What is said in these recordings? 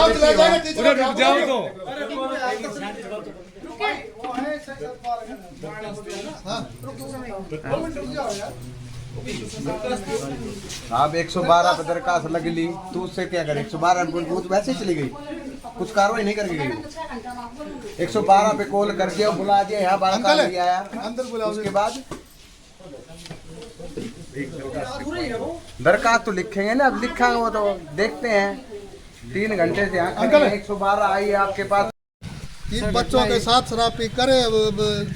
रुक जाओ तो। आप 112 पे दरखास्त लग ली तो उससे क्या करे? 112 वो तो वैसे ही चली गई, कुछ कार्रवाई नहीं करके गई। 112 पे कॉल करके और बुला दिया, यहाँ बाहर नहीं आया, अंदर बुला। उसके बाद दरखास्त तो लिखेंगे ना, अब लिखा वो तो देखते हैं। 3 घंटे से यहाँ 112 आई है आपके पास। इन बच्चों के साथ शराब पी करे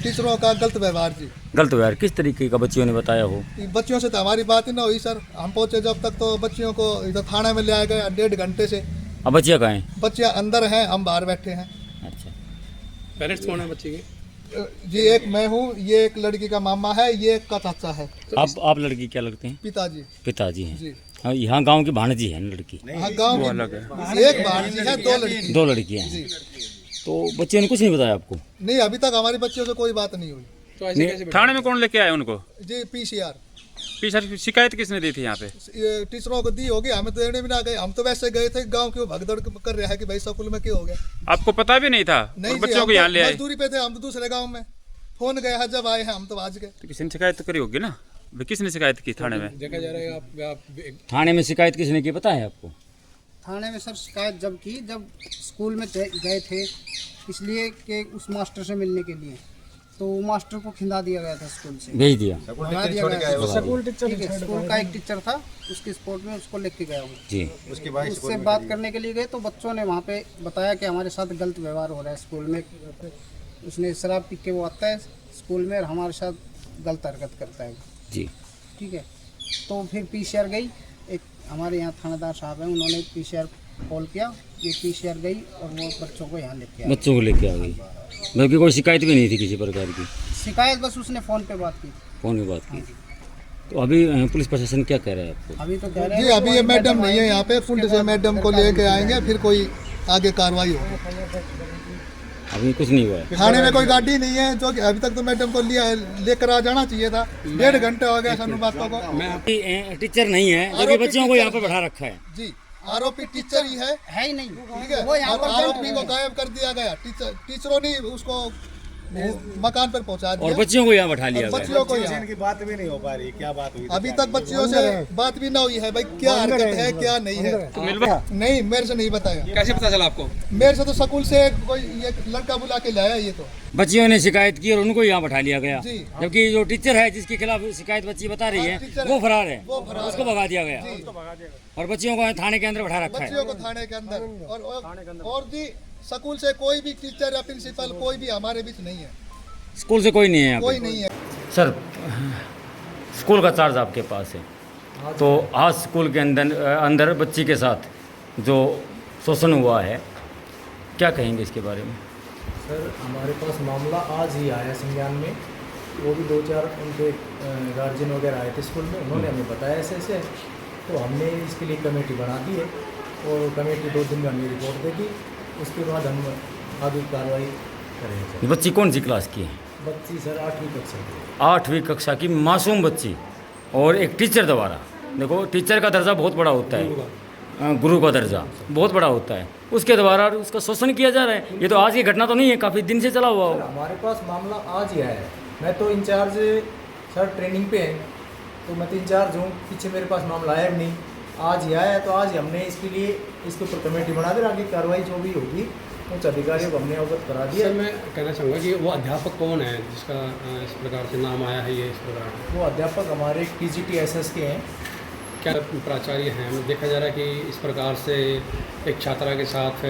टीचरों का गलत व्यवहार जी। गलत व्यवहार किस तरीके का बच्चियों ने बताया हो? बच्चियों से तो हमारी बात ही ना हुई सर। हम पहुंचे जब तक तो बच्चियों को इधर थाने में ले आया गया 1.5 घंटे से। अब बच्चियाँ कहाँ हैं? बच्चियाँ अंदर हैं, हम बाहर बैठे हैं। अच्छा, पेरेंट्स कौन है बच्चे के? जी एक मैं हूँ, ये एक लड़की का मामा है, ये एक का चाचा है। आप लड़की क्या लगते हैं? पिताजी। पिताजी हैं जी। हाँ, यहाँ गांव की भाणजी है लड़की? हाँ गाँव एक भांजी है, 2 लड़की। 2 लड़कियाँ हैं। तो बच्चे ने कुछ नहीं बताया आपको? नहीं, अभी तक हमारी बच्चियों से कोई बात नहीं हुई। तो ऐसे कैसे थाने में कौन लेके आया उनको? जी PCR। पीछे शिकायत किसने दी थी यहाँ पे? टीचरों को दी होगी, हमें तो देने भी ना गए। हम तो वैसे गए थे, गांव क्यों भगदड़ कर रहा है कि भाई स्कूल में क्यों हो गया। आपको पता भी नहीं था? नहीं, बच्चों को यहाँ ले आए? मजदूरी पे थे हम तो दूसरे गांव में। फोन गया है, जब आए हैं हम तो आज गए। तो किसी ने शिकायत तो करी होगी ना? किसने शिकायत की थाने में? देखा जा रहा है आप थाने में शिकायत किसने की पता है आपको? थाने में सर शिकायत जब की, जब स्कूल में गए थे, इसलिए कि उस मास्टर से मिलने के लिए, तो मास्टर को खिंदा दिया गया था स्कूल से, भेज दिया। भगा दिया गया। स्कूल टीचर, स्कूल का एक टीचर था, उसके स्पोर्ट में उसको लेके गया हूँ जी। उससे बात करने के लिए गए तो बच्चों ने वहाँ पे बताया कि हमारे साथ गलत व्यवहार हो रहा है स्कूल में। उसने शराब पी के वो आता है स्कूल में और हमारे साथ गलत हरकत करता है जी। ठीक है। तो फिर PCR गई, एक हमारे यहाँ थानेदार साहब हैं, उन्होंने PCR कॉल किया, ये PCR गई और वो बच्चों को यहाँ लेके आए। बच्चों को लेके आ गई, बल्कि कोई शिकायत भी नहीं थी किसी प्रकार की? शिकायत बस उसने फ़ोन पे बात की। फोन में बात की। तो अभी पुलिस प्रशासन क्या कह रहा है आपको? अभी तो कह रहे जी हैं अभी ये मैडम नहीं है यहाँ पे, फुंड से मैडम को लेके आएंगे, फिर कोई आगे कार्रवाई होगी। अभी कुछ नहीं हुआ है? थाने में कोई गाड़ी नहीं है, जो कि अभी तक तो मैडम को लेकर आ जाना चाहिए था। 1.5 घंटे हो गया सनु बातों को। टीचर नहीं है, जबकि बच्चों को यहाँ पर बैठा रखा है। जी आरोपी टीचर ही है ही नहीं, ठीक है। वो यहाँ पर आरोपी को गायब कर दिया गया, टीचरों ने उसको मकान पर पहुंचा दिया और बच्चियों को यहाँ बैठा लिया गया। बच्चियों को यहाँ की बात भी नहीं हो पा रही, क्या बात हुई? अभी तक बच्चियों से बात भी ना हुई है भाई, क्या हरकत है क्या नहीं है। नहीं मेरे से नहीं बताया। कैसे पता चला आपको? मेरे से तो स्कूल से कोई ये लड़का बुला के लाया ये तो। बच्चियों ने शिकायत की और उनको यहाँ बैठा लिया गया, जी। जबकि जो टीचर है जिसके खिलाफ शिकायत बच्ची बता रही है वो फरार है, उसको भगा दिया गया और बच्चियों को थाने के अंदर बैठा रखा है। बच्चियों को थाने के अंदर और जी स्कूल से कोई भी टीचर या प्रिंसिपल कोई भी हमारे बीच नहीं है। स्कूल से कोई नहीं है यहाँ पे? कोई नहीं है सर। स्कूल का चार्ज आपके पास है, तो आज स्कूल के अंदर बच्ची के साथ जो शोषण हुआ है, क्या कहेंगे इसके बारे में? सर हमारे पास मामला आज ही आया संज्ञान में। वो भी 2-4 उनके गार्जियन वगैरह आए थे स्कूल में, उन्होंने हमें बताया ऐसे, तो हमने इसके लिए कमेटी बना दी है और कमेटी 2 दिन में हमें रिपोर्ट देगी। उसके बाद हम आगे कार्रवाई करेंगे। बच्ची कौन सी क्लास की है? बच्ची सर 8वीं कक्षा की। 8वीं कक्षा की मासूम बच्ची और एक टीचर द्वारा, देखो टीचर का दर्जा बहुत बड़ा होता है, गुरु का दर्जा बहुत बड़ा होता है, उसके द्वारा उसका शोषण किया जा रहा है। ये तो आज की घटना तो नहीं है, काफ़ी दिन से चला हुआ हो। हमारे पास मामला आज ही आया है। मैं तो इंचार्ज सर ट्रेनिंग पे है, तो मैं तो इंचार्ज हूँ, पीछे मेरे पास मामला आया भी नहीं, आज ही आया है। तो आज ही हमने इसके लिए इसके ऊपर कमेटी बना दी, आगे कार्रवाई जो भी होगी उच्च अधिकारियों को हमने अवगत करा दिया। सर मैं कहना चाहूँगा कि वो अध्यापक कौन है जिसका इस प्रकार से नाम आया है? ये इस प्रकार वो अध्यापक हमारे TGT-SS के हैं। क्या प्राचार्य हैं? देखा जा रहा है कि इस प्रकार से एक छात्रा के साथ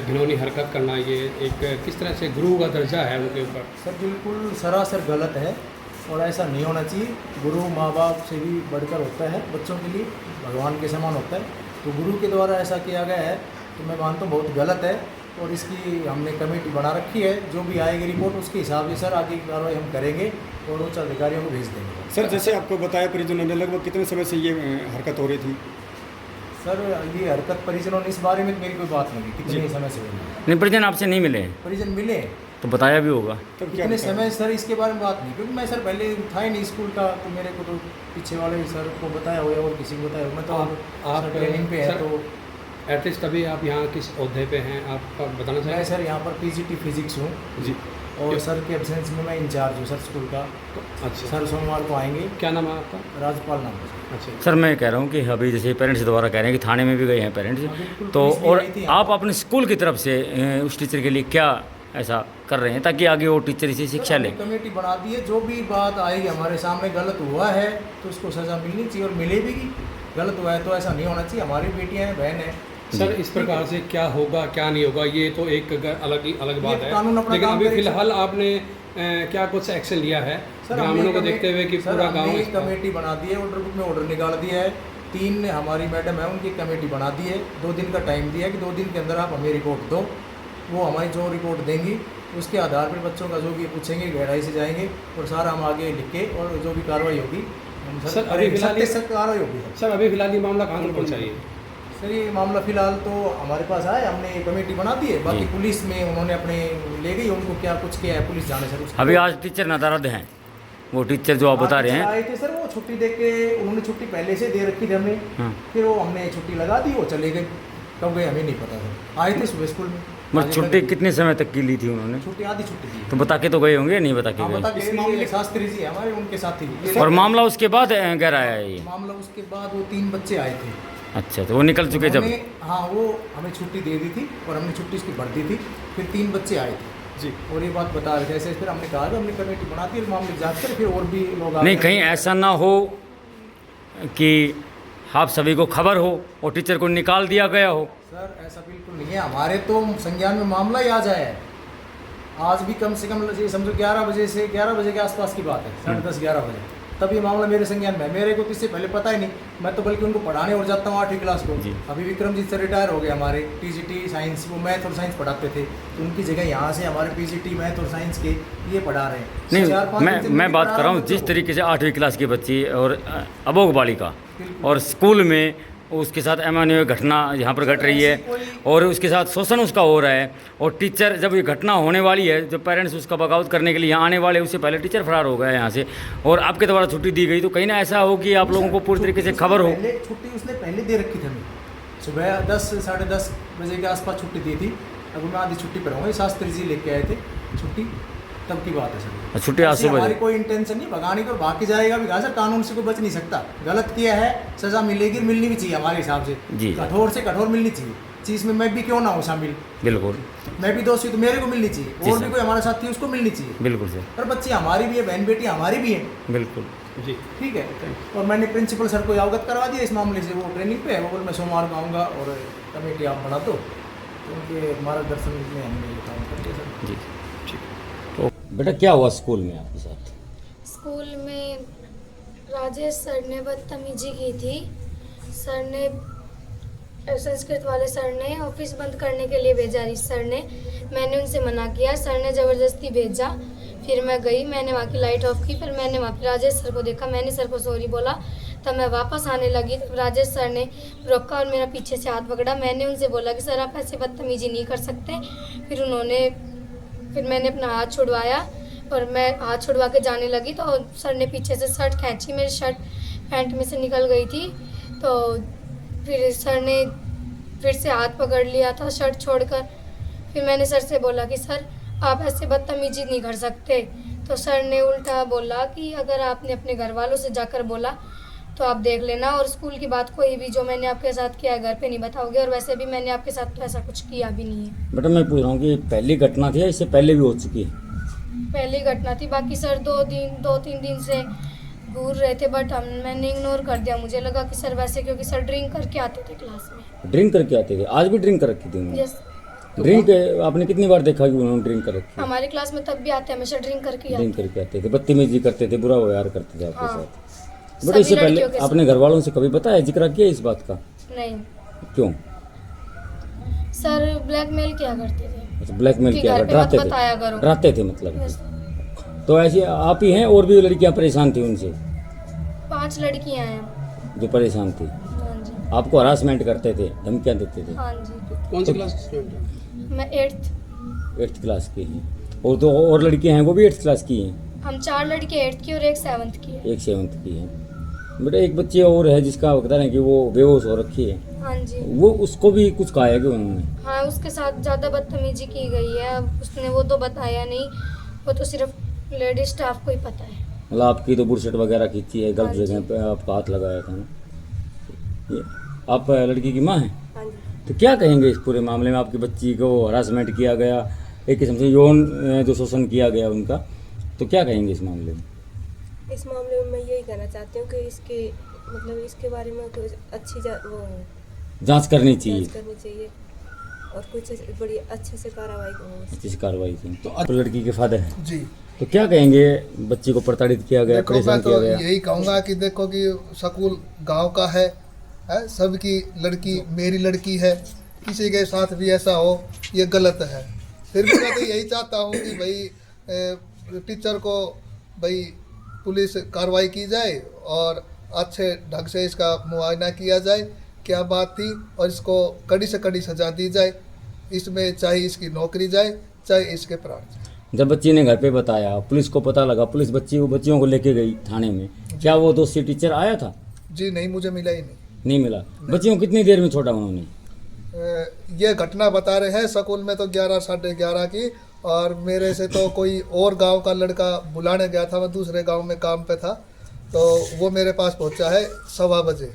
घिनौनी हरकत करना, ये एक किस तरह से गुरु का दर्जा है उनके ऊपर? सर बिल्कुल सरासर गलत है और ऐसा नहीं होना चाहिए। गुरु माँ बाप से भी बढ़कर होता है, बच्चों के लिए भगवान के समान होता है। तो गुरु के द्वारा ऐसा किया गया है तो मैं मानता हूँ बहुत गलत है और इसकी हमने कमेटी बना रखी है। जो भी आएगी रिपोर्ट उसके हिसाब से सर आगे की कार्रवाई हम करेंगे और उच्च अधिकारियों को भेज देंगे। सर जैसे आपको बताया परिजनों ने, लगभग कितने समय से ये हरकत हो रही थी? सर ये हरकत परिजनों ने, इस बारे में मेरी कोई बात नहीं, कितने समय से हुई? नहीं, परिजन आपसे नहीं मिले? परिजन मिले तो बताया भी होगा। तो कितने समय सर इसके बारे में बात नहीं, क्योंकि मैं सर पहले था ही नहीं स्कूल का, तो मेरे को तो पीछे वाले सर को बताया हुआ और किसी को बताया हुआ। मैं तो आप ट्रेनिंग पे है तो एटलीस्ट अभी आप यहाँ किस ओहदे पे हैं, आप बताना मैं चाहेंगे? सर यहाँ पर पीजीटी फिजिक्स हूँ जी। और सर के एब्सेंस में मैं इंचार्ज हूँ सर स्कूल का। अच्छा, सर सोमवार को आएंगे। क्या नाम है आपका? राजपाल नाम है। अच्छा सर मैं कह रहा हूँ कि अभी जैसे पेरेंट्स द्वारा कह रहे हैं कि थाने में भी गए हैं पेरेंट्स, तो पुलिस भी और आई थी यहाँ आप अपने स्कूल की तरफ से उस टीचर के लिए क्या ऐसा कर रहे हैं ताकि आगे वो टीचर इसे शिक्षा ले? कमेटी बना दी है, जो भी बात आएगी हमारे सामने गलत हुआ है तो उसको सज़ा मिलनी चाहिए और मिले भी। गलत हुआ है तो ऐसा नहीं होना चाहिए। हमारी बेटियाँ हैं, बहन है। सर, इस प्रकार से क्या होगा क्या नहीं होगा ये तो एक अलग बात है, कानून अपना लेकिन काम अभी करेगा। फिलहाल आपने क्या कुछ एक्शन लिया है सर, ग्रामीणों को हमने देखते हुए कि सर, पूरा हमने गाँव एक कमेटी बना दी है, ऑर्डर बुक में ऑर्डर निकाल दिया है। 3 हमारी मैडम है, उनकी कमेटी बना दी है। 2 दिन का टाइम दिया है कि 2 दिन के अंदर आप हमें रिपोर्ट दो। वो हमारी जो रिपोर्ट देंगी उसके आधार पर बच्चों का जो भी पूछेंगे गहराई से जाएंगे और सारा हम आगे लिख के और जो भी कार्रवाई होगी हम सर, अभी फिलहाल सख्त कार्रवाई होगी। सर अभी फिलहाल ये मामला कहाँ तक पहुँचा है? सर ये मामला फिलहाल तो हमारे पास आया, हमने कमेटी बना दी है। बाकी पुलिस में उन्होंने अपने ले गई, उनको क्या कुछ किया है पुलिस जाने सर। अभी आज टीचर नादारद हैं, वो टीचर जो आप बता रहे हैं। आए थे सर, वो छुट्टी दे के उन्होंने छुट्टी पहले से दे रखी थी हमें। हाँ। फिर वो हमने छुट्टी लगा दी, वो चले गए। कब गए हमें नहीं पता था। आए थे सुबह स्कूल में। मतलब छुट्टी कितने समय तक की ली थी उन्होंने? छुट्टी आधी छुट्टी दी। तो बता के तो गए होंगे, नहीं बता के हाँ, गए? बता के मामले शास्त्री जी हमारे, उनके साथ ही। और मामला उसके बाद गहराया है ये? मामला उसके बाद वो 3 बच्चे आए थे। अच्छा, तो वो निकल चुके जब? हाँ, वो हमें छुट्टी दे दी थी और हमने छुट्टी उसकी भर दी थी। फिर 3 बच्चे आए थे जी। और ये बात बता रहे थे ऐसे। फिर हमने कहा कि हमने कमेटी बना दी, मामले की जांच कर फिर और भी लोग नहीं, कहीं ऐसा ना हो कि आप सभी को खबर हो और टीचर को निकाल दिया गया हो? सर ऐसा बिल्कुल नहीं है। हमारे तो संज्ञान में मामला ही आ जाए है। आज भी कम से कम ये समझो 11 बजे से 11 बजे के आसपास की बात है, 10:30 11 बजे तब ये मामला मेरे संज्ञान में है। मेरे को तो इससे पहले पता ही नहीं। मैं तो बल्कि उनको पढ़ाने और जाता हूँ 8वीं क्लास को। अभी विक्रमजीत सर रिटायर हो गए हमारे टीजीटी साइंस, वो मैथ और साइंस पढ़ाते थे, तो उनकी जगह यहाँ से हमारे पीजीटी मैथ और साइंस के ये पढ़ा रहे हैं। नहीं, मैं बात कर रहा हूँ जिस तरीके से 8वीं क्लास की बच्ची और अबोध बालिका और स्कूल में उसके साथ अमानवीय घटना यहाँ पर घट रही है और उसके साथ शोषण उसका हो रहा है, और टीचर जब ये घटना होने वाली है, जब पेरेंट्स उसका बगावत करने के लिए यहाँ आने वाले, उससे पहले टीचर फरार हो गया यहाँ से और आपके द्वारा छुट्टी दी गई, तो कहीं ना ऐसा हो कि आप लोगों को पूरी तरीके से खबर हो? छुट्टी उसने पहले दे रखी थी हमें, सुबह 10 साढ़े 10 बजे के आसपास छुट्टी दी थी। अब मैं आधी छुट्टी पर हूँ, शास्त्री जी लेके आए थे छुट्टी, तब की बात है सर। छुट्टी आज सुबह? हमारी कोई इंटेंशन नहीं भगाने को, बाकी जाएगा भी कहाँ से। कानून से कोई बच नहीं सकता। गलत किया है, सजा मिलेगी, मिलनी भी चाहिए हमारे हिसाब से। कठोर से कठोर मिलनी चाहिए चीज़ में। मैं भी क्यों ना हूँ शामिल, बिल्कुल मैं भी दोषी, तो मेरे को मिलनी चाहिए। और भी कोई हमारे साथ थी उसको मिलनी चाहिए। बिल्कुल सर। पर बच्ची हमारी भी है, बहन बेटी हमारी भी है। बिल्कुल जी, ठीक है। और मैंने प्रिंसिपल सर को अवगत करवा दिया इस मामले से। वो ट्रेनिंग पे है, वो बोल मैं सोमवार को आऊँगा और कमेटी आप बना दो, तो उनके मार्गदर्शन में हमने ये काम कर दिया सर। जी, तो बेटा क्या हुआ स्कूल में आपके साथ? स्कूल में राजेश सर ने बदतमीजी की थी। सर ने, संस्कृत वाले सर ने ऑफिस बंद करने के लिए भेजा सर ने। मैंने उनसे मना किया, सर ने ज़बरदस्ती भेजा। फिर मैं गई, मैंने वहाँ की लाइट ऑफ की। फिर मैंने वहाँ पर राजेश सर को देखा, मैंने सर को सॉरी बोला। तब मैं वापस आने लगी, तब राजेश सर ने रोका और मेरा पीछे से हाथ पकड़ा। मैंने उनसे बोला कि सर आप ऐसे बदतमीजी नहीं कर सकते। फिर मैंने अपना हाथ छुड़वाया और मैं हाथ छुड़वा के जाने लगी तो सर ने पीछे से शर्ट खींची, मेरी शर्ट पैंट में से निकल गई थी। तो फिर सर ने फिर से हाथ पकड़ लिया था शर्ट छोड़कर। फिर मैंने सर से बोला कि सर आप ऐसे बदतमीजी नहीं कर सकते। तो सर ने उल्टा बोला कि अगर आपने अपने घर वालों से जाकर बोला तो आप देख लेना, और स्कूल की बात कोई भी जो मैंने आपके साथ किया है घर पे नहीं बताओगे, और वैसे भी मैंने आपके साथ तो ऐसा कुछ किया भी नहीं है। बेटा मैं पूछ रहा हूँ कि पहली घटना थी या इससे पहले भी हो चुकी है? पहली घटना थी। बाकी सर 2-3 दिन से घूर रहे थे, बट मैंने इग्नोर कर दिया। मुझे लगा कि सर वैसे, क्योंकि सर ड्रिंक करके आते थे क्लास में। ड्रिंक करके आते थे? आज भी ड्रिंक कर रखी थी उन्होंने? यस। ड्रिंक आपने कितनी बार देखा कि उन्होंने ड्रिंक कर रखी? हमारे क्लास में तब भी आते, हमेशा ड्रिंक करके ड्रिंक करके आते थे, बदतमीजी करते थे, बुरा व्यवहार करते थे आपके हाँ। साथ। बट इससे पहले आपने घर वालों से कभी बताया, जिक्र किया इस बात का? नहीं। क्यों? सर ब्लैकमेल क्या करते थे। अच्छा, ब्लैकमेल क्या करते डराते बताया करो। थे? डराते थे मतलब? यस। तो ऐसे आप ही हैं और भी लड़कियां परेशान थी उनसे? 5 लड़कियां हैं जो परेशान थी, हाँ जी। आपको हरासमेंट करते थे, धमकियां देते थे? हाँ जी। कौन सी क्लास स्टूडेंट? मैं 8th क्लास की हैं। और दो और लड़कियां हैं, वो भी 8th क्लास की हैं? हम 4 लड़के 8th की और एक 7th की है। एक 7th की है। बेटा एक बच्ची और है जिसका बता रहे हैं कि वो बेहोश हो रखी है। हाँ जी। वो उसको भी कुछ कहा है कि उन्होंने? हाँ, उसके साथ ज़्यादा बदतमीजी की गई है। अब उसने वो तो बताया नहीं, वो तो सिर्फ लेडी स्टाफ को ही पता है। मतलब आपकी तो बुरशट वगैरह खींची है, गलत हाँ जी। जगह पे आपका हाथ लगाया था ना। ये आप लड़की की माँ हैं? हाँ जी। तो क्या कहेंगे इस पूरे मामले में? आपकी बच्ची को हरासमेंट किया गया, एक किस्म से यौन जो शोषण किया गया उनका, तो क्या कहेंगे इस मामले में? इस मामले में मैं यही कहना चाहती हूँ कि इसके बारे में कुछ अच्छी जांच करनी चाहिए। जांच करनी चाहिए और कुछ बड़ी अच्छे से कार्रवाई हो। अच्छी सी कार्रवाई की। तो आप लड़की के फादर हैं, जी। तो क्या कहेंगे? बच्ची को प्रताड़ित किया गया, देखो, परेशान मैं किया तो गया। यही कहूँगा कि देखो कि स्कूल गांव का है, सबकी लड़की मेरी लड़की है, किसी के साथ भी ऐसा हो ये गलत है। फिर भी मैं तो यही चाहता हूँ कि भाई टीचर को भाई पुलिस कार्रवाई की जाए और अच्छे ढंग से इसका मुआयना किया जाए, क्या बात थी, और इसको कड़ी से कड़ी सजा दी जाए। इसमें चाहे इसकी नौकरी जाए, चाहे इसके प्राण जाए। जब बच्ची ने घर पे बताया, पुलिस को पता लगा, पुलिस बच्चियों को लेके गई थाने में, क्या वो दोषी टीचर आया था? जी नहीं, मुझे मिला ही नहीं मिला। बच्चियों को कितनी देर में छोड़ा उन्होंने? ये घटना बता रहे हैं स्कूल में तो 11 साढ़े 11 की, और मेरे से तो कोई और गांव का लड़का बुलाने गया था, मैं दूसरे गांव में काम पे था, तो वो मेरे पास पहुंचा है 1:15 बजे।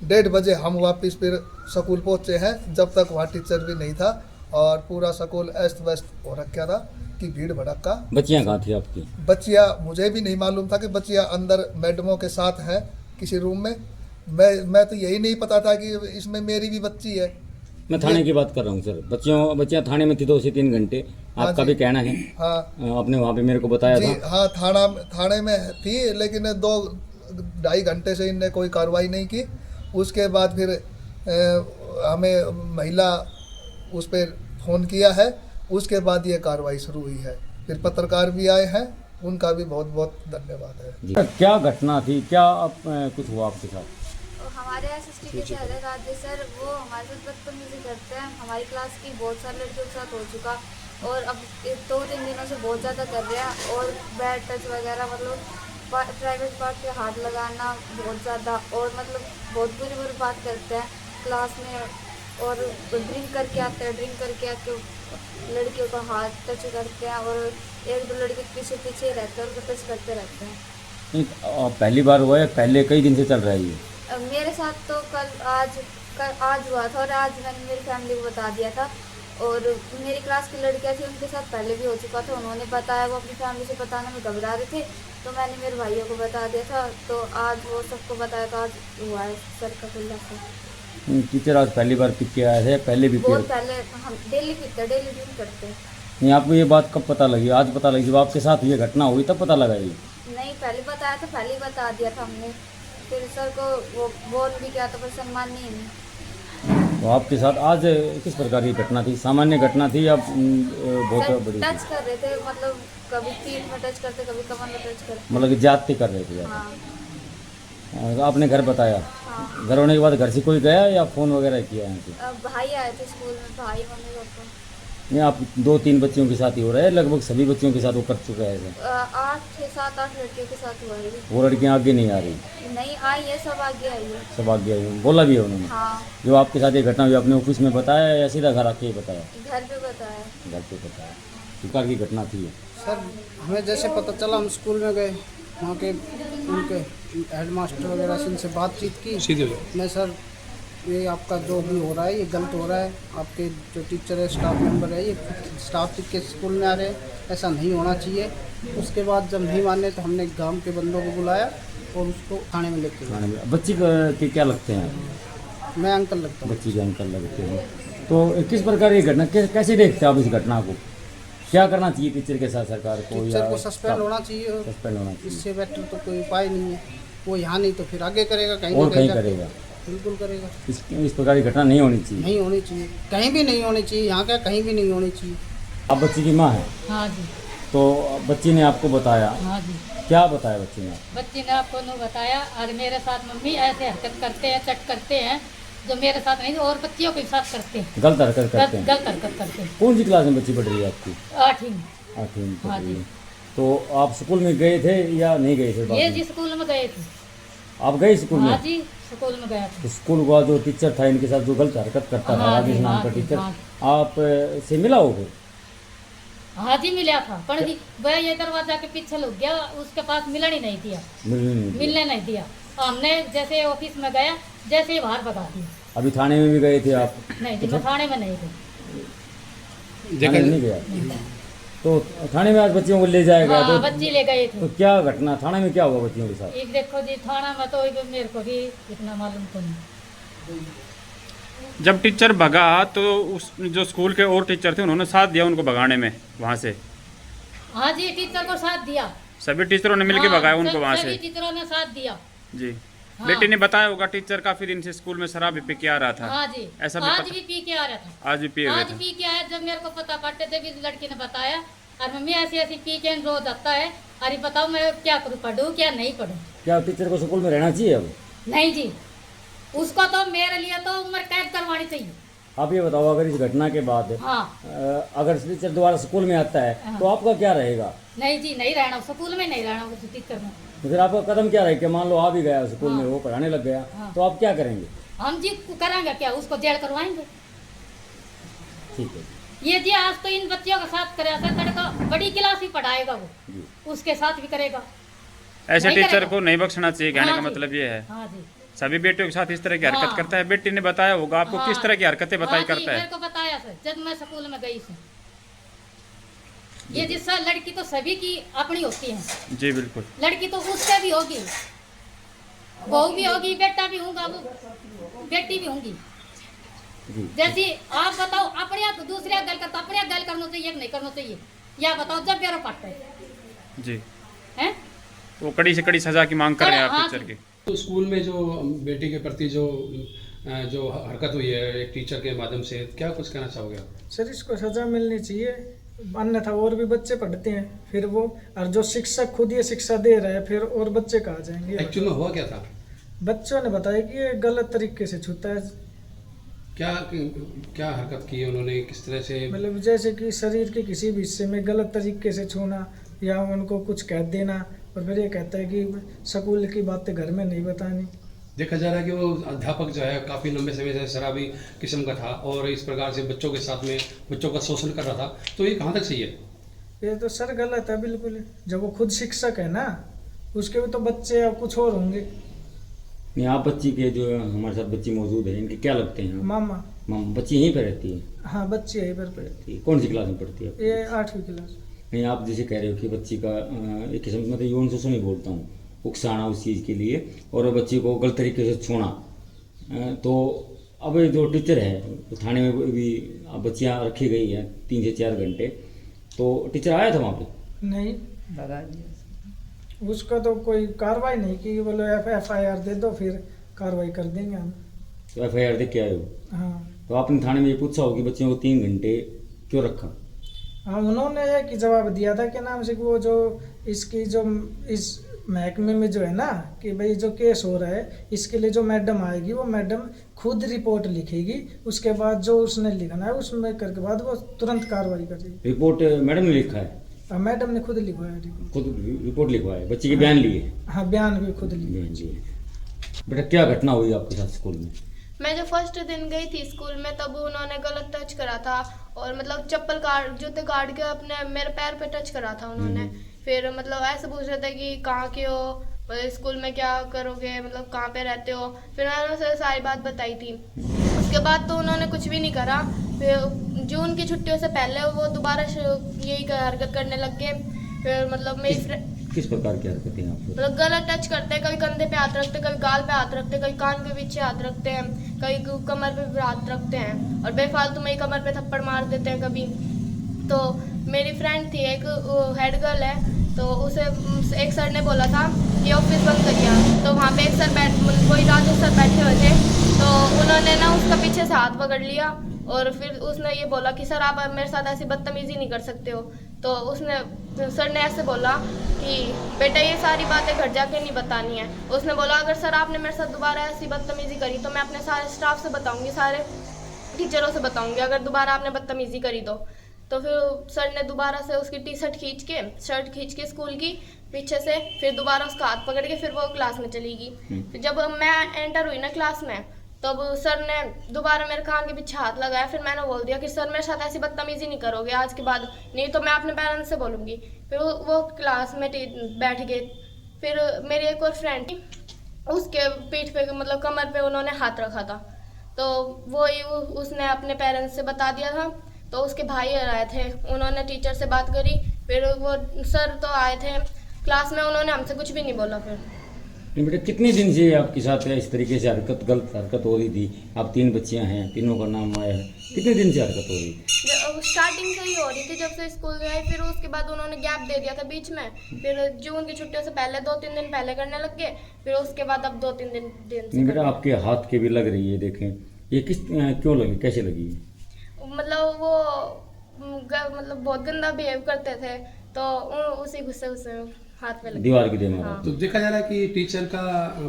1:30 बजे हम वापस फिर स्कूल पहुंचे हैं, जब तक वहाँ टीचर भी नहीं था और पूरा स्कूल अस्त व्यस्त हो रखा था कि भीड़ भड़क्का। बच्चियाँ कहाँ थी आपकी? बच्चियाँ मुझे भी नहीं मालूम था कि बच्चियाँ अंदर मैडमों के साथ हैं किसी रूम में। मैं तो यही नहीं पता था कि इसमें मेरी भी बच्ची है। मैं थाने की बात कर रहा हूँ सर। बच्चियाँ थाने में थी 2 से 3 घंटे, आपका भी कहना है? हाँ, आपने वहाँ पे मेरे को बताया जी था। हाँ, थाने में थी, लेकिन 2-2.5 घंटे से इनने कोई कार्रवाई नहीं की। उसके बाद फिर हमें महिला उस पर फ़ोन किया है, उसके बाद ये कार्रवाई शुरू हुई है। फिर पत्रकार भी आए हैं, उनका भी बहुत बहुत धन्यवाद है। क्या घटना थी, क्या कुछ हुआ आपके साथ? हमारे SST के चेहरे राजेश सर, वो हमारे साथ बदतमीजी करते हैं। हमारी क्लास की बहुत सारे लड़कियों के साथ हो चुका, और अब 2-3 दिनों से बहुत ज़्यादा कर रहे हैं। और बैड टच वगैरह, मतलब प्राइवेट पार्ट पे हाथ लगाना बहुत ज़्यादा, और मतलब बहुत बुरी बात करते हैं क्लास में। और ड्रिंक करके आते हैं, ड्रिंक करके आके लड़कियों का हाथ टच करते हैं, और 1-2 लड़के पीछे पीछे रहते हैं और उनको टच करते रहते हैं। पहली बार हुआ है, पहले कई दिन से चल रहा है ये? मेरे साथ तो आज हुआ था, और आज मैंने मेरी फैमिली को बता दिया था। और मेरी क्लास की लड़कियां थी, उनके साथ पहले भी हो चुका था, उन्होंने बताया। वो अपनी फैमिली से बताने में घबरा रहे थे, तो मैंने मेरे भाइयों को बता दिया था, तो आज वो सबको बताया, तो आज हुआ है सर का खुलासा। टीचर आज पहली बार पिक के आए थे? पहले भी बहुत पहले हम डेली पीते, डेली ड्रिंक करते हैं। नहीं, आपको ये बात कब पता लगी? आज पता लगी? जब आपके साथ ये घटना हुई तब पता लगा ये? नहीं, पहले बताया था, पहले ही बता दिया था हमने। फिर सर को वो बोल भी किया था, पर सम्मान नहीं। तो आपके साथ आज किस प्रकार की घटना थी? सामान्य घटना थी या बहुत बड़ी? टच कर रहे थे, मतलब कभी पीठ में टच करते, कभी कमर में टच करते, मतलब कि ज्यादती कर रहे थे? हाँ। तो आपने घर बताया? हाँ। घर होने के बाद घर से कोई गया या फ़ोन वगैरह किया है? भाई आए थे स्कूल में, भाई मम्मी पापा। नहीं, आप 2-3 बच्चियों के साथ ही हो रहा है, लगभग सभी बच्चियों के साथ वो कर चुका है? 7-8 लड़कियों के साथ हुआ है। वो लड़कियाँ आगे नहीं आ रही? नहीं आई है, सब आगे आई है। सब आगे आई? बोला भी है उन्होंने? हाँ। जो आपके साथ ये घटना हुई, अपने ऑफिस में बताया या सीधा घर आके ही बताया? घर पे बताया। घर पे बताया। प्रकार की घटना थी? सर हमें जैसे पता चला, हम स्कूल में गए, वहाँ के उनके हेडमास्टर वगैरह से उनसे बातचीत की। मैं सर ये आपका जो भी हो रहा है ये गलत हो रहा है, आपके जो टीचर है, स्टाफ मेंबर है, ये स्टाफ के स्कूल में आ रहे हैं, ऐसा नहीं होना चाहिए। उसके बाद जब नहीं माने तो हमने गांव के बंदों को बुलाया और उसको थाने में लेके गए। बच्ची के क्या लगते हैं? मैं अंकल लगता हूँ। बच्ची के अंकल लगते हैं। तो किस प्रकार ये घटना कैसे देखते हैं आप? इस घटना को क्या करना चाहिए टीचर के साथ सरकार को? टीचर को सस्पेंड होना चाहिए। सस्पेंड होना चाहिए। इससे बेटर तो कोई उपाय नहीं है। वो यहाँ नहीं तो फिर आगे करेगा, कहीं और कहीं करेगा। करेगा, बिल्कुल करेगा। इस प्रकार की घटना नहीं होनी चाहिए। नहीं होनी चाहिए, कहीं भी नहीं होनी चाहिए, यहाँ क्या कहीं भी नहीं होनी चाहिए। आप बच्ची की माँ हैं? हाँ जी। तो बच्ची ने आपको बताया? हाँ जी। क्या बताया बच्ची ने? बच्ची ने आपको नहीं बताया, और मेरे साथ मम्मी ऐसे हरकत करते हैं, चट करते हैं, जो मेरे साथ नहीं और बच्चियों के साथ करते हैं। गलत हरकत करते हैं? गलत हरकत करते हैं। कौन सी क्लास में बच्ची पढ़ रही है आपकी? 8वीं। 8वीं में पढ़ हाँ रही जी। है। तो आप स्कूल में गए थे या नहीं गए थे? ये जी स्कूल में गए थे। आप गए स्कूल में? हाँ जी, स्कूल में गया था। स्कूल का जो टीचर था इनके साथ जो गलत हरकत करता था, हाँ राजेश जी, नाम हाँ का जी, टीचर, हाँ। आप से मिला हो गए? हाँ जी मिला था, पर जी वह ये दरवाजा के पीछे लग गया, उसके पास मिलने नहीं दिया, मिलने नहीं दिया। हमने जैसे ऑफिस में गया, जैसे ही बाहर भगा दिया। अभी थाने में भी गए थे आप? नहीं जी, मैं थाने में नहीं गई। थाने में नहीं गया? तो थाने में आज बच्चियों को ले जाया गया? हाँ, तो बच्ची ले गए थे। तो क्या घटना, थाने में क्या हुआ बच्चियों के साथ? एक देखो जी, थाना में तो मेरे को भी इतना मालूम तो नहीं। जब टीचर भगा तो उस जो स्कूल के और टीचर थे उन्होंने साथ दिया उनको भगाने में वहाँ से? हाँ जी, टीचर को साथ दिया। सभी टीचरों ने मिलकर भगाया उनको वहाँ सभी से? टीचरों ने साथ दिया जी। हाँ। बेटी ने बताया होगा टीचर काफी दिन से स्कूल में शराब भी पी के आ रहा था। हाँ जी, ऐसा आज भी पी के आ रहा था। आज भी पिए हुए आज थे? पी के आया, जब मेरे को पता पड़ते थे भी लड़की ने बताया, और मम्मी ऐसी ऐसी पी के रोज आता है, अरे बताओ मैं क्या करूँ, पढ़ूँ क्या नहीं पढ़ूँ? क्या टीचर को स्कूल में रहना चाहिए अब? नहीं जी, उसको तो मेरे लिए तो उम्र कैद करवानी चाहिए। आप ये बताओ, अगर इस घटना के बाद हाँ। अगर टीचर दोबारा स्कूल में आता है हाँ। तो आपका क्या रहेगा? नहीं जी, नहीं रहना स्कूल में, नहीं रहना उस टीचर में। तो फिर आपका कदम क्या रहेगा? मान लो आ भी गया स्कूल में, हाँ। वो पढ़ाने लग गया, हाँ। तो आप क्या करेंगे? हम जी करेंगे क्या, उसको जेल करवाएंगे। ठीक है। ये जी आज तो इन बच्चियों के साथ करे, लड़का बड़ी क्लास ही पढ़ाएगा वो, उसके साथ भी करेगा। ऐसे नहीं टीचर करेगा। को नहीं बख्शना चाहिए, कहने हाँ का जी। मतलब ये है। हाँ जी, सभी बेटियों के साथ इस तरह की हरकत हाँ। करता है। बेटी ने बताया होगा आपको हाँ। किस तरह की हरकतें बताई हाँ जी, करता है? मेरे को बताया सर, जब मैं स्कूल में गई थी। ये जिससे लड़की तो सभी की अपनी होती है जी बिल्कुल। लड़की तो उससे भी होगी, बहू भी होगी, बेटा भी होगा, वो बेटी भी होंगी। जैसे आप बताओ, अपने आप दूसरे गल करता, अपने आप गल करना चाहिए कि नहीं करना चाहिए, या बताओ जब बेरो पड़ता है जी हैं? वो कड़ी से कड़ी सजा की मांग कर रहे हैं हाँ आप टीचर जी। की? तो स्कूल में जो बेटी के प्रति जो हरकत हुई है एक टीचर के माध्यम से, क्या कुछ कहना चाहोगे आप? सर इसको सज़ा मिलनी चाहिए, अन्यथा और भी बच्चे पढ़ते हैं फिर वो, और जो शिक्षक खुद ये शिक्षा दे रहा है फिर और बच्चे कहाँ जाएंगे? एक्चुअल में हुआ क्या था? बच्चों ने बताया कि ये गलत तरीके से छूता है। क्या क्या हरकत की उन्होंने, किस तरह से? मतलब जैसे कि शरीर के किसी भी हिस्से में गलत तरीके से छूना, या उनको कुछ कह देना, और फिर ये कहता है कि स्कूल की बातें घर में नहीं बतानी। देखा जा रहा है कि वो अध्यापक जो है काफ़ी लंबे समय से शराबी किस्म का था और इस प्रकार से बच्चों के साथ में बच्चों का शोषण कर रहा था, तो ये कहाँ तक सही है? ये तो सर गलत है बिल्कुल। जब वो खुद शिक्षक है ना, उसके भी तो बच्चे अब कुछ और होंगे। नहीं, आप बच्ची के जो हमारे साथ बच्ची मौजूद है, इनके क्या लगते हैं? मामा। बच्ची यहीं पर रहती है? हाँ, बच्ची यहीं पर पढ़ती है। कौन सी क्लास में पढ़ती है? ये 8वीं क्लास। नहीं, आप जैसे कह रहे हो कि बच्ची का एक किस्म मतलब यौन शोषण ही बोलता हूँ, उकसाना उस चीज़ के लिए, और बच्ची को गलत तरीके से छूना, तो अब जो टीचर है तो थाने में भी अब बच्चियाँ रखी गई हैं 3 से 4 घंटे, तो टीचर आया था वहाँ पे? नहीं, उसका तो कोई कार्रवाई नहीं की, बोलो FIR दे दो फिर कार्रवाई कर देंगे हम। तो FIR दे के आए हो? हाँ। तो आपने थाने में ये पूछा हो कि बच्चियों को 3 घंटे क्यों रखा? हाँ, उन्होंने एक ही जवाब दिया था कि नाम से कि वो जो इसकी जो इस महकमे में जो है ना कि भाई जो केस हो रहा है इसके लिए जो मैडम आएगी वो मैडम खुद रिपोर्ट लिखेगी, उसके बाद जो उसने लिखना है उसमें करके बाद वो तुरंत कार्रवाई करेगी। रिपोर्ट मैडम ने लिखा है? मैडम ने खुद लिखवाया रिपोर्ट। खुद रिपोर्ट लिखवाया? बच्ची के बयान लिए? हाँ, बयान भी खुद लिए। बयान लिए। बेटा क्या घटना हुई आपके साथ स्कूल में? मैं जो फर्स्ट दिन गई थी स्कूल में तब उन्होंने गलत टच करा था, और मतलब चप्पल काट जूते काट के अपने मेरे पैर पे टच करा था उन्होंने। फिर मतलब ऐसे पूछ रहे थे कि कहाँ के हो, मतलब स्कूल में क्या करोगे, मतलब कहाँ पे रहते हो। फिर मैंने उसे सारी बात बताई थी। उसके बाद तो उन्होंने कुछ भी नहीं करा। फिर जून की छुट्टियों से पहले वो दोबारा यही हरकत करने लग गए। फिर मतलब मेरी किस प्रकार की हरकतें आप? मतलब गलत टच करते हैं, कभी कंधे पे हाथ रखते हैं, कभी गाल पे हाथ रखते हैं, कभी कान के पीछे हाथ रखते हैं, कभी कमर पे भी हाथ रखते हैं, और बेफालतू में ही कमर पे थप्पड़ मार देते हैं कभी। तो मेरी फ्रेंड थी एक, हेड गर्ल है, तो उसे एक सर ने बोला था कि ऑफिस बंद करिए, तो वहाँ पे एक सर वही राजेश सर बैठे हुए थे, तो उन्होंने ना उसका पीछे से हाथ पकड़ लिया, और फिर उसने ये बोला कि सर आप मेरे साथ ऐसी बदतमीजी नहीं कर सकते हो। तो सर ने ऐसे बोला कि बेटा ये सारी बातें घर जाके नहीं बतानी है। उसने बोला अगर सर आपने मेरे साथ दोबारा ऐसी बदतमीजी करी तो मैं अपने सारे स्टाफ से बताऊंगी, सारे टीचरों से बताऊंगी अगर दोबारा आपने बदतमीजी करी तो फिर सर ने दोबारा से उसकी टी शर्ट खींच के स्कूल की पीछे से, फिर दोबारा उसका हाथ पकड़ के फिर वो क्लास में चली गई। फिर जब मैं एंटर हुई ना क्लास में, तब सर ने दोबारा मेरे कान के पीछे हाथ लगाया। फिर मैंने बोल दिया कि सर मेरे साथ ऐसी बदतमीजी नहीं करोगे आज के बाद, नहीं तो मैं अपने पेरेंट्स से बोलूँगी। फिर वो क्लास में बैठ गए। फिर मेरी एक और फ्रेंड थी, उसके पीठ पे मतलब कमर पे उन्होंने हाथ रखा था, तो उसने अपने पेरेंट्स से बता दिया था। तो उसके भाई आए थे, उन्होंने टीचर से बात करी। फिर वो सर तो आए थे क्लास में, उन्होंने हमसे कुछ भी नहीं बोला। फिर नहीं बेटा, कितने दिन से आपके साथ इस तरीके से गलत हरकत हो रही थी? आप 3 बच्चियां हैं, तीनों का नाम आया है, कितने दिन से हरकत हो रही थी? स्टार्टिंग से ही हो रही थी जब से स्कूल गए। फिर उसके बाद उन्होंने गैप दे दिया था बीच में। फिर जून की छुट्टियों से पहले 2-3 दिन पहले करने लग गए। फिर उसके बाद अब 2-3 दिन नहीं बेटा, आपके हाथ के भी लग रही है, देखें ये क्यों लगी, कैसे लगी? मतलब वो मतलब बहुत गंदा बिहेव करते थे, तो उसी गुस्से हाथ पे लगी, दीवार की दे मारा। हाँ। तो देखा जा रहा है कि टीचर का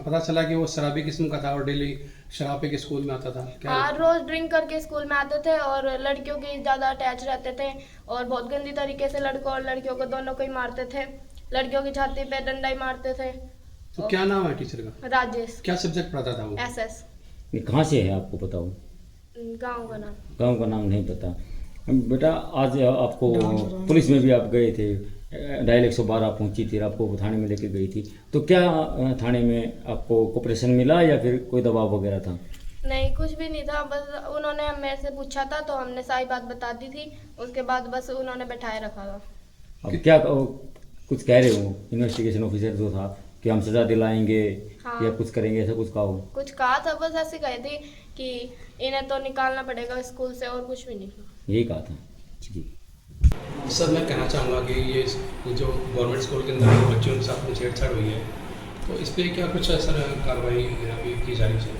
पता चला कि वो शराबी किस्म का था और डेली शराब पी के स्कूल में आता था। हाँ, रोज ड्रिंक करके स्कूल में आते थे और लड़कियों के ज़्यादा अटैच रहते थे और बहुत गंदी तरीके से लड़कों और लड़कियों को दोनों को ही मारते थे। लड़कियों की छाती पे डंडा ही मारते थे। तो क्या नाम है टीचर का? राजेश। क्या सब्जेक्ट पढ़ाता था वो? SS। कहाँ से है आपको पता हो? गाँव का नाम? गाँव का नाम नहीं पता बेटा। आज आपको पुलिस में भी आप गए थे, डायल 112 पहुंची थी, आपको थाने में लेके गई थी, तो क्या थाने में आपको कोऑपरेशन मिला या फिर कोई दबाव वगैरह था? नहीं, कुछ भी नहीं था। बस उन्होंने मेरे से पूछा था तो हमने सारी बात बता दी थी। उसके बाद बस उन्होंने बैठाए रखा था। अब क्या कुछ कह रहे हो इन्वेस्टिगेशन ऑफिसर जो था कि हम सजा दिलाएंगे? हाँ। या कुछ करेंगे, ऐसा कुछ कहा हो? कुछ कहा था, बस ऐसे कहे थे कि इन्हें तो निकालना पड़ेगा स्कूल से, और कुछ भी नहीं। यही कहा था जी। सर मैं कहना चाहूँगा कि ये जो गवर्नमेंट स्कूल के अंदर जो बच्चों के साथ में छेड़छाड़ हुई है, तो इस पर क्या कुछ सर कार्रवाई अभी की जा रही है?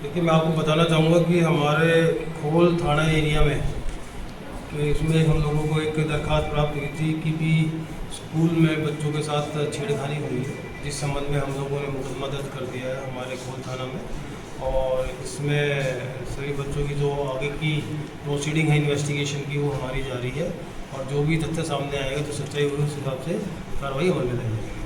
देखिए, मैं आपको बताना चाहूँगा कि हमारे खोल थाना एरिया में तो इसमें हम लोगों को एक दरख्वास्त प्राप्त हुई थी कि भी स्कूल में बच्चों के साथ छेड़खानी हुई है, जिस संबंध में हम लोगों ने मुकदमा दर्ज कर दिया है हमारे खोल थाना में। और इसमें सभी बच्चों की जो आगे की प्रोसीडिंग है इन्वेस्टिगेशन की, वो हमारी जारी है। और जो भी तथ्य सामने आएगा, जो सच्चाई होगी, उस हिसाब से कार्रवाई अमल में रहेगी।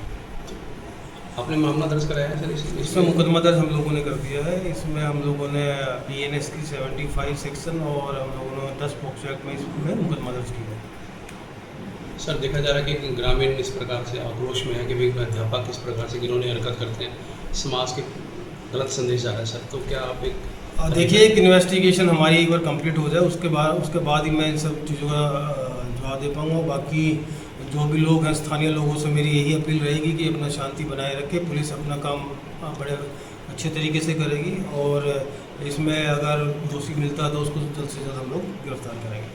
आपने मामला दर्ज कराया है सर? इसमें मुकदमा दर्ज हम लोगों ने कर दिया है। इसमें हम लोगों ने BNS की 75 सेक्शन और हम लोगों ने 10 पॉक्सो एक्ट में इसमें मुकदमा दर्ज किया है। सर देखा जा रहा है कि ग्रामीण इस प्रकार से आक्रोश में है कि भाई अध्यापक इस प्रकार से घिनौनी हरकत करते हैं, समाज के गलत संदेश जा रहा है सर, तो क्या आप देखिए, एक इन्वेस्टिगेशन हमारी एक बार कंप्लीट हो जाए, उसके बाद ही मैं इन सब चीज़ों का जवाब दे पाऊँगा। बाकी जो भी लोग हैं, स्थानीय लोगों से मेरी यही अपील रहेगी कि अपना शांति बनाए रखें। पुलिस अपना काम बड़े अच्छे तरीके से करेगी और इसमें अगर दोषी मिलता है तो उसको जल्द से जल्द हम लोग गिरफ्तार करेंगे।